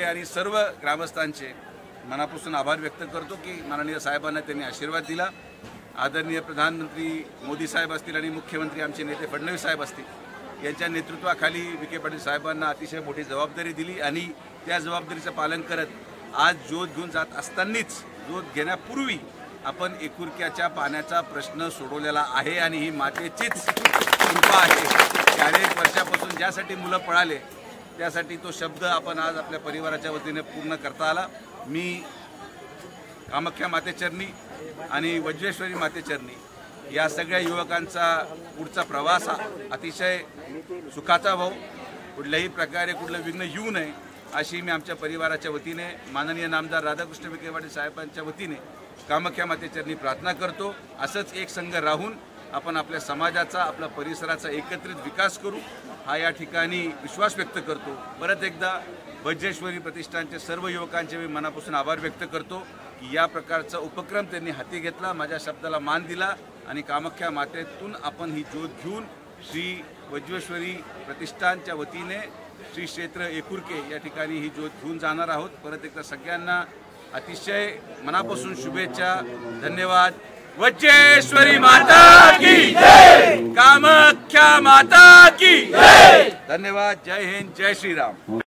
आणि सर्व ग्रामस्थांचे मनापासून आभार व्यक्त करतो की माननीय साहेबांना त्यांनी आशीर्वाद दिला। आदरणीय प्रधानमंत्री मोदी साहेब असतील आणि मुख्यमंत्री आमचे नेते फडणवीस साहेब असतील यांच्या नेतृत्वाखाली विखे पाटील साहेबांना अतिशय मोठी जबाबदारी दिली आणि त्या जबाबदारीचं पालन करत आज ज्योत घेऊन जात असतानाच ज्योत घेण्यापूर्वी आपण एकुरक्याच्या पाण्याचा प्रश्न सोडवलेला आहे आणि ही मातेचीच कृपा आहे। 40 वर्षापासून ज्यासाठी मुलं पळाले त्यासाठी तो शब्द आपण आज आपल्या परिवाराच्या वतीने पूर्ण करता आला। मी कामाख्या मातेचरणी आणि वज्रेश्वरी मातेचरणी या सगळ्या युवकांचा पुढचा प्रवास अतिशय सुखाचा व्हावा, कुठल्याही प्रकारे कुठलं विघ्न येऊ नये अशी मी आमच्या परिवाराच्या वतीने माननीय नामदार राधाकृष्ण विखे पाटील साहेबांच्या वतीने कामाख्या मातेचरणी प्रार्थना करतो। असंच एक संघ राहून आपण आपल्या समाजाचा आपल्या परिसराचा एकत्रित विकास करू हा या ठिकाणी विश्वास व्यक्त करतो। परत एकदा वज्रेश्वरी प्रतिष्ठानचे सर्व युवकांचे मी मनापासून आभार व्यक्त करतो की या प्रकारचा उपक्रम त्यांनी हाती घेतला, माझ्या शब्दाला मान दिला आणि कामाख्या मातेतून आपण ही ज्योत घेऊन श्री वज्रेश्वरी प्रतिष्ठानच्या वतीने श्री क्षेत्र एकुरके या ठिकाणी ही ज्योत घेऊन जाणार आहोत। परत एकदा सगळ्यांना अतिशय मनापासून शुभेच्छा, धन्यवाद। वज्रेश्वरी माता की जय, कामाख्या माता की जय। धन्यवाद। जय हिंद, जय श्री राम।